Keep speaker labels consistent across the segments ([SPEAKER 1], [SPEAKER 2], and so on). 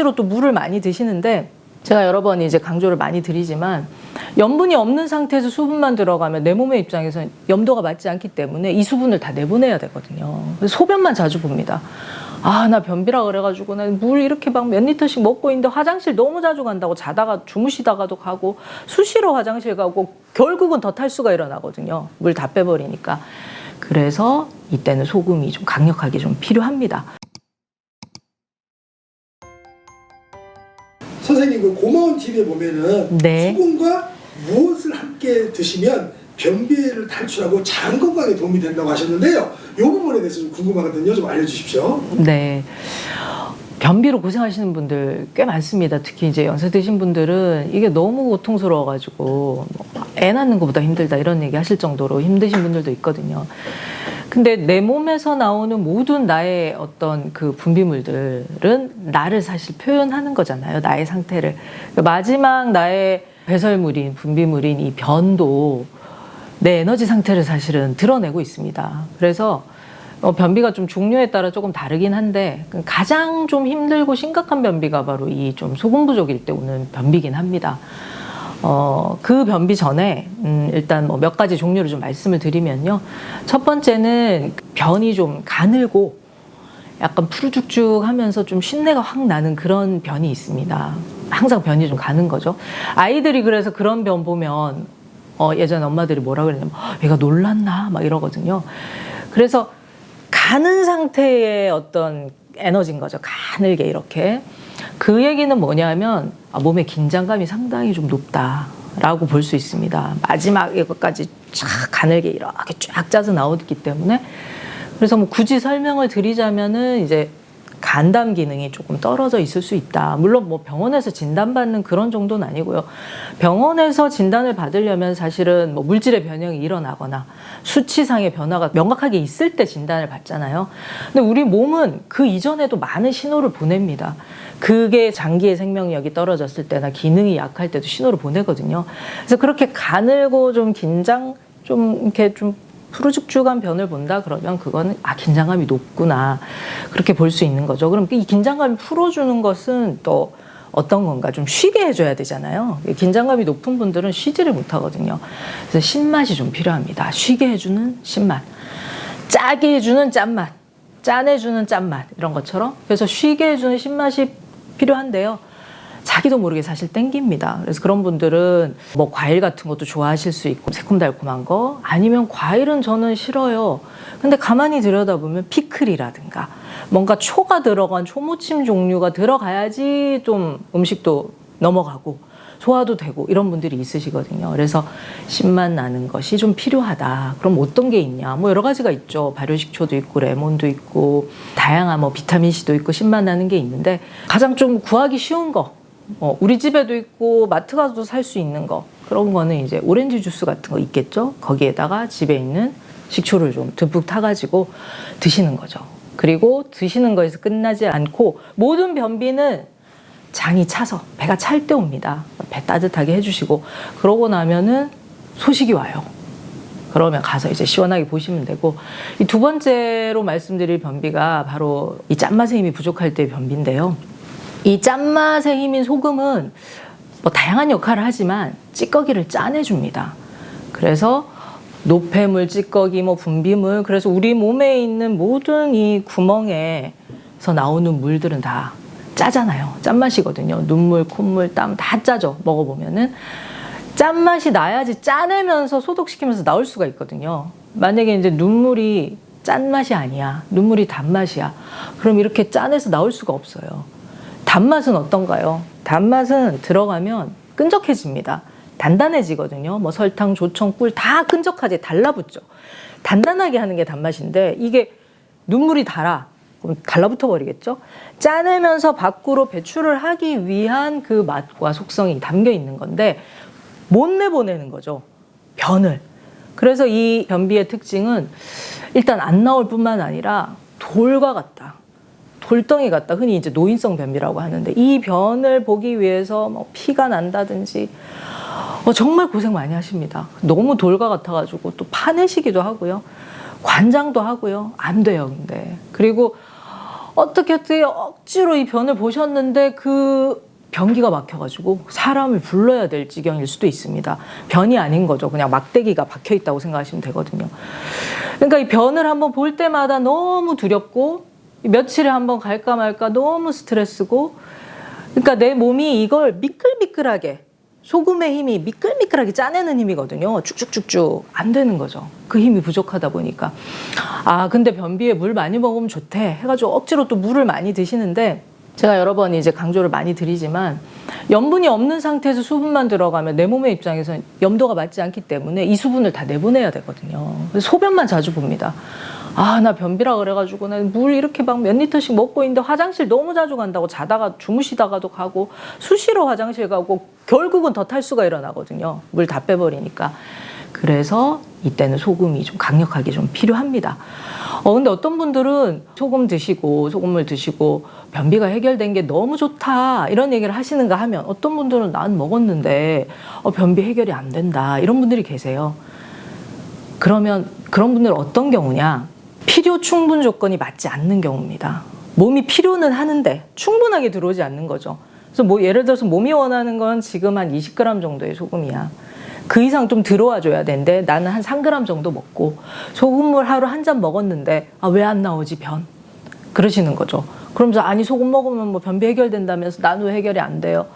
[SPEAKER 1] 억지로 또 물을 많이 드시는데 제가 여러 번 이제 강조를 많이 드리지만 염분이 없는 상태에서 수분만 들어가면 내 몸의 입장에서는 염도가 맞지 않기 때문에 이 수분을 다 내보내야 되거든요. 그래서 소변만 자주 봅니다. 아, 나 변비라 그래가지고 나 물 이렇게 막 몇 리터씩 먹고 있는데 화장실 너무 자주 간다고 자다가 주무시다가도 가고 수시로 화장실 가고 결국은 더 탈수가 일어나거든요. 물 다 빼버리니까. 그래서 이때는 소금이 좀 강력하게 좀 필요합니다.
[SPEAKER 2] 선생님 그 고마운 TV에 보면은
[SPEAKER 1] 네.
[SPEAKER 2] 소금과 무엇을 함께 드시면 변비를 탈출하고 장 건강에 도움이 된다고 하셨는데요. 이 부분에 대해서 좀 궁금하거든요. 좀 알려주십시오.
[SPEAKER 1] 네. 변비로 고생하시는 분들 꽤 많습니다. 특히 이제 연세 드신 분들은 이게 너무 고통스러워가지고 애 낳는 것보다 힘들다 이런 얘기 하실 정도로 힘드신 분들도 있거든요. 근데 내 몸에서 나오는 모든 나의 어떤 그 분비물들은 나를 사실 표현하는 거잖아요. 나의 상태를. 마지막 나의 배설물인 분비물인 이 변도 내 에너지 상태를 사실은 드러내고 있습니다. 그래서 변비가 좀 종류에 따라 조금 다르긴 한데 가장 좀 힘들고 심각한 변비가 바로 이 좀 소금 부족일 때 오는 변비긴 합니다. 그 변비 전에 일단 뭐 몇 가지 종류를 좀 말씀을 드리면요. 첫 번째는 변이 좀 가늘고 약간 푸르죽죽하면서 좀 신내가 확 나는 그런 변이 있습니다. 항상 변이 좀 가는 거죠. 아이들이 그래서 그런 변 보면 예전 엄마들이 뭐라 그러냐면 얘가 놀랐나 막 이러거든요. 그래서 가는 상태의 어떤 에너지인 거죠. 가늘게 이렇게. 그 얘기는 뭐냐면 몸의 긴장감이 상당히 좀 높다라고 볼 수 있습니다. 마지막 이것까지 쫙 가늘게 이렇게 쫙 짜서 나오기 때문에. 그래서 뭐 굳이 설명을 드리자면은 이제 간담 기능이 조금 떨어져 있을 수 있다. 물론 뭐 병원에서 진단받는 그런 정도는 아니고요. 병원에서 진단을 받으려면 사실은 뭐 물질의 변형이 일어나거나 수치상의 변화가 명확하게 있을 때 진단을 받잖아요. 근데 우리 몸은 그 이전에도 많은 신호를 보냅니다. 그게 장기의 생명력이 떨어졌을 때나 기능이 약할 때도 신호를 보내거든요. 그래서 그렇게 가늘고 좀 긴장, 좀 이렇게 좀 푸르죽죽한 변을 본다 그러면 그거는 긴장감이 높구나 그렇게 볼 수 있는 거죠. 그럼 이 긴장감을 풀어주는 것은 또 어떤 건가 좀 쉬게 해줘야 되잖아요. 긴장감이 높은 분들은 쉬지를 못하거든요. 그래서 신맛이 좀 필요합니다. 쉬게 해주는 신맛, 짜게 해주는 짠맛, 짠해주는 짠맛 이런 것처럼. 그래서 쉬게 해주는 신맛이 필요한데요. 자기도 모르게 사실 땡깁니다. 그래서 그런 분들은 뭐 과일 같은 것도 좋아하실 수 있고 새콤달콤한 거, 아니면 과일은 저는 싫어요. 근데 가만히 들여다보면 피클이라든가 뭔가 초가 들어간 초무침 종류가 들어가야지 좀 음식도 넘어가고 소화도 되고 이런 분들이 있으시거든요. 그래서 신맛 나는 것이 좀 필요하다. 그럼 어떤 게 있냐? 뭐 여러 가지가 있죠. 발효식초도 있고 레몬도 있고 다양한 뭐 비타민C도 있고 신맛 나는 게 있는데 가장 좀 구하기 쉬운 거, 우리 집에도 있고 마트 가서도 살 수 있는 거, 그런 거는 이제 오렌지 주스 같은 거 있겠죠. 거기에다가 집에 있는 식초를 좀 듬뿍 타가지고 드시는 거죠. 그리고 드시는 거에서 끝나지 않고 모든 변비는 장이 차서 배가 찰 때 옵니다. 배 따뜻하게 해주시고 그러고 나면은 소식이 와요. 그러면 가서 이제 시원하게 보시면 되고, 이 두 번째로 말씀드릴 변비가 바로 이 짠맛의 힘이 부족할 때의 변비인데요. 이 짠맛의 힘인 소금은 뭐 다양한 역할을 하지만 찌꺼기를 짜내줍니다. 그래서 노폐물, 찌꺼기, 뭐 분비물, 그래서 우리 몸에 있는 모든 이 구멍에서 나오는 물들은 다 짜잖아요. 짠맛이거든요. 눈물, 콧물, 땀 다 짜죠. 먹어보면은. 짠맛이 나야지 짜내면서 소독시키면서 나올 수가 있거든요. 만약에 이제 눈물이 짠맛이 아니야. 눈물이 단맛이야. 그럼 이렇게 짜내서 나올 수가 없어요. 단맛은 어떤가요? 단맛은 들어가면 끈적해집니다. 단단해지거든요. 뭐 설탕, 조청, 꿀 다 끈적하게 달라붙죠. 단단하게 하는 게 단맛인데 이게 눈물이 달아. 그럼 달라붙어 버리겠죠? 짜내면서 밖으로 배출을 하기 위한 그 맛과 속성이 담겨 있는 건데 못 내보내는 거죠. 변을. 그래서 이 변비의 특징은 일단 안 나올 뿐만 아니라 돌과 같다. 돌덩이 같다. 흔히 이제 노인성 변비라고 하는데 이 변을 보기 위해서 뭐 피가 난다든지 정말 고생 많이 하십니다. 너무 돌과 같아가지고 또 파내시기도 하고요. 관장도 하고요. 안 돼요, 근데. 그리고 어떻게 억지로 이 변을 보셨는데 그 변기가 막혀가지고 사람을 불러야 될 지경일 수도 있습니다. 변이 아닌 거죠. 그냥 막대기가 박혀 있다고 생각하시면 되거든요. 그러니까 이 변을 한번 볼 때마다 너무 두렵고 며칠에 한번 갈까 말까 너무 스트레스고, 그러니까 내 몸이 이걸 미끌미끌하게, 소금의 힘이 미끌미끌하게 짜내는 힘이거든요. 쭉쭉쭉쭉 안 되는 거죠. 그 힘이 부족하다 보니까. 아, 근데 변비에 물 많이 먹으면 좋대 해가지고 억지로 또 물을 많이 드시는데, 제가 여러 번 이제 강조를 많이 드리지만 염분이 없는 상태에서 수분만 들어가면 내 몸의 입장에서는 염도가 맞지 않기 때문에 이 수분을 다 내보내야 되거든요. 그래서 소변만 자주 봅니다. 아, 나 변비라 그래가지고 난 물 이렇게 막 몇 리터씩 먹고 있는데 화장실 너무 자주 간다고, 자다가 주무시다가도 가고 수시로 화장실 가고 결국은 더 탈수가 일어나거든요. 물 다 빼버리니까. 그래서 이때는 소금이 좀 강력하게 좀 필요합니다. 근데 어떤 분들은 소금을 드시고 변비가 해결된 게 너무 좋다 이런 얘기를 하시는가 하면, 어떤 분들은 난 먹었는데 변비 해결이 안 된다 이런 분들이 계세요. 그러면 그런 분들은 어떤 경우냐? 필요 충분 조건이 맞지 않는 경우입니다. 몸이 필요는 하는데 충분하게 들어오지 않는 거죠. 그래서 뭐 예를 들어서 몸이 원하는 건 지금 한 20g 정도의 소금이야. 그 이상 좀 들어와 줘야 되는데 나는 한 3g 정도 먹고 소금물 하루 한 잔 먹었는데 왜 안 나오지 변? 그러시는 거죠. 그러면서 아니 소금 먹으면 뭐 변비 해결된다면서 난 왜 해결이 안 돼요?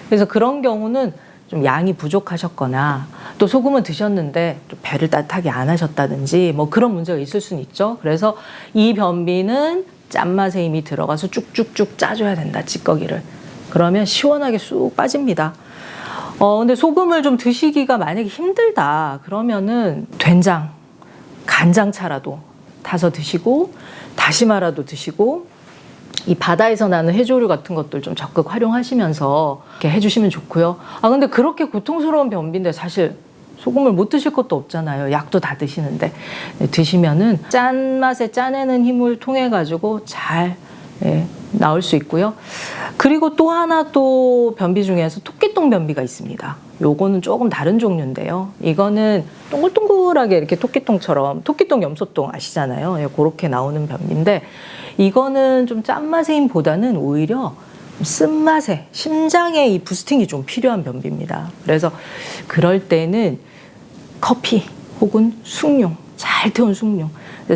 [SPEAKER 1] 그래서 그런 경우는 좀 양이 부족하셨거나 또 소금은 드셨는데 좀 배를 따뜻하게 안 하셨다든지 뭐 그런 문제가 있을 수는 있죠. 그래서 이 변비는 짠맛의 힘이 들어가서 쭉쭉쭉 짜줘야 된다, 찌꺼기를. 그러면 시원하게 쑥 빠집니다. 근데 소금을 좀 드시기가 만약에 힘들다 그러면은 된장, 간장차라도 타서 드시고 다시마라도 드시고 이 바다에서 나는 해조류 같은 것들 좀 적극 활용하시면서 이렇게 해주시면 좋고요. 근데 그렇게 고통스러운 변비인데 사실 소금을 못 드실 것도 없잖아요. 약도 다 드시는데. 드시면은 짠맛에 짜내는 힘을 통해 가지고 잘 나올 수 있고요. 그리고 또 하나 또 변비 중에서 토끼똥 변비가 있습니다. 요거는 조금 다른 종류인데요. 이거는 동글동글하게 이렇게 토끼똥처럼, 토끼똥 염소똥 아시잖아요. 그렇게 나오는 변비인데, 이거는 좀 짠맛의 힘보다는 오히려 쓴맛에, 심장에 이 부스팅이 좀 필요한 변비입니다. 그래서 그럴 때는 커피 혹은 숭늉, 잘 태운 숭늉,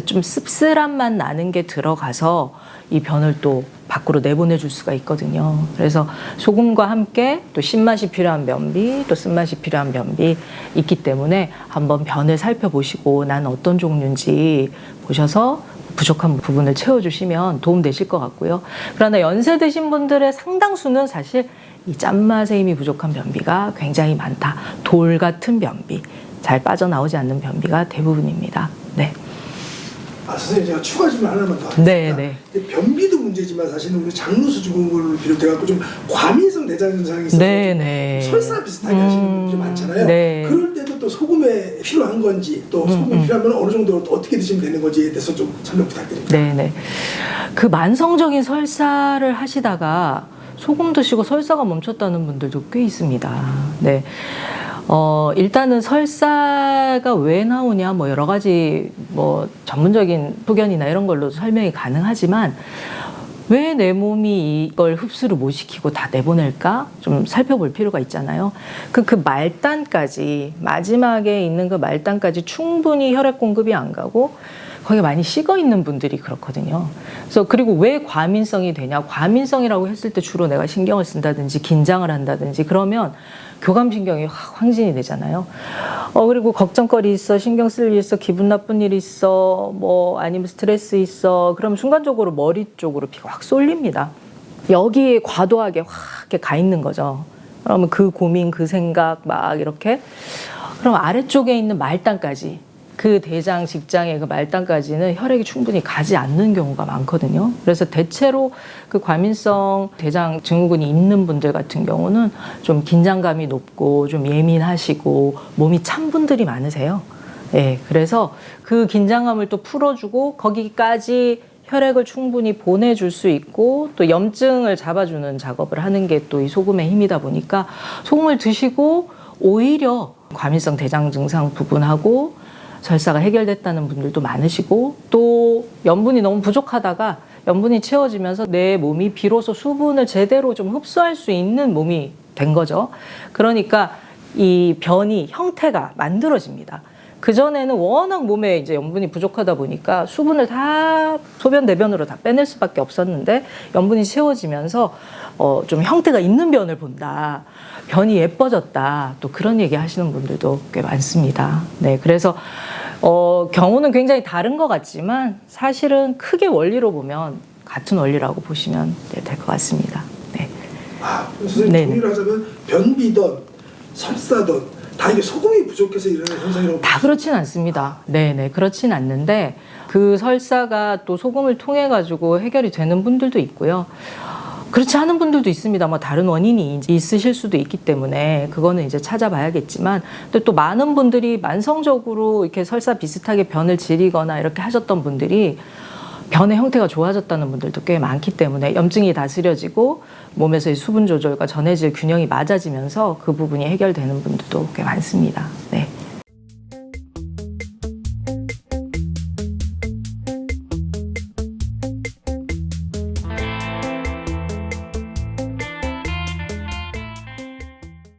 [SPEAKER 1] 좀 씁쓸한 맛 나는 게 들어가서 이 변을 또 밖으로 내보내줄 수가 있거든요. 그래서 소금과 함께 또 신맛이 필요한 변비, 또 쓴맛이 필요한 변비 있기 때문에 한번 변을 살펴보시고 난 어떤 종류인지 보셔서 부족한 부분을 채워주시면 도움되실 것 같고요. 그러나 연세 드신 분들의 상당수는 사실 이 짠맛의 힘이 부족한 변비가 굉장히 많다. 돌 같은 변비, 잘 빠져나오지 않는 변비가 대부분입니다. 네.
[SPEAKER 2] 선생님, 제가 추가 질문 하나만 더 하겠습니다.
[SPEAKER 1] 네.
[SPEAKER 2] 변비도 문제지만 사실은 우리 장루수증후군을 비롯해갖고 좀 과민성 대장 증상이 있어서 설사 비슷하게 하시는 분들이 많잖아요. 그럴 때도 또 소금에 필요한 건지, 또 소금이 필요하면 어느 정도 어떻게 드시면 되는 건지에 대해서 좀 설명 부탁드립니다.
[SPEAKER 1] 그 만성적인 설사를 하시다가 소금 드시고 설사가 멈췄다는 분들도 꽤 있습니다. 네. 일단은 설사가 왜 나오냐, 뭐 여러 가지 뭐 전문적인 소견이나 이런 걸로 설명이 가능하지만 왜 내 몸이 이걸 흡수를 못 시키고 다 내보낼까 좀 살펴볼 필요가 있잖아요. 그 말단까지, 마지막에 있는 그 말단까지 충분히 혈액 공급이 안 가고 거기에 많이 식어 있는 분들이 그렇거든요. 그래서 그리고 왜 과민성이 되냐? 과민성이라고 했을 때 주로 내가 신경을 쓴다든지 긴장을 한다든지 그러면 교감신경이 황진이 되잖아요. 그리고 걱정거리 있어, 신경 쓸 일 있어, 기분 나쁜 일 있어, 뭐 아니면 스트레스 있어. 그럼 순간적으로 머리 쪽으로 피가 확 쏠립니다. 여기에 과도하게 확 이렇게 가 있는 거죠. 그러면 그 고민, 그 생각 막 이렇게. 그럼 아래쪽에 있는 말단까지, 그 대장, 직장의 그 말단까지는 혈액이 충분히 가지 않는 경우가 많거든요. 그래서 대체로 그 과민성 대장 증후군이 있는 분들 같은 경우는 좀 긴장감이 높고 좀 예민하시고 몸이 찬 분들이 많으세요. 그래서 그 긴장감을 또 풀어주고 거기까지 혈액을 충분히 보내줄 수 있고 또 염증을 잡아주는 작업을 하는 게 또 이 소금의 힘이다 보니까 소금을 드시고 오히려 과민성 대장 증상 부분하고 설사가 해결됐다는 분들도 많으시고, 또 염분이 너무 부족하다가 염분이 채워지면서 내 몸이 비로소 수분을 제대로 좀 흡수할 수 있는 몸이 된 거죠. 그러니까 이 변이 형태가 만들어집니다. 그전에는 워낙 몸에 이제 염분이 부족하다 보니까 수분을 다 소변, 내변으로 다 빼낼 수밖에 없었는데 염분이 채워지면서 좀 형태가 있는 변을 본다. 변이 예뻐졌다. 또 그런 얘기 하시는 분들도 꽤 많습니다. 네, 그래서 경우는 굉장히 다른 것 같지만 사실은 크게 원리로 보면 같은 원리라고 보시면 될 것 같습니다. 네.
[SPEAKER 2] 선생님 정리를 하자면 변비든 설사든 다 이게 소금이 부족해서 일어나는 현상이라고
[SPEAKER 1] 다 그렇진 않습니다. 네네, 그렇진 않는데 그 설사가 또 소금을 통해 가지고 해결이 되는 분들도 있고요. 그렇지 않은 분들도 있습니다. 뭐 다른 원인이 있으실 수도 있기 때문에 그거는 이제 찾아봐야겠지만, 또 많은 분들이 만성적으로 이렇게 설사 비슷하게 변을 지리거나 이렇게 하셨던 분들이 변의 형태가 좋아졌다는 분들도 꽤 많기 때문에 염증이 다스려지고 몸에서의 수분 조절과 전해질 균형이 맞아지면서 그 부분이 해결되는 분들도 꽤 많습니다. 네.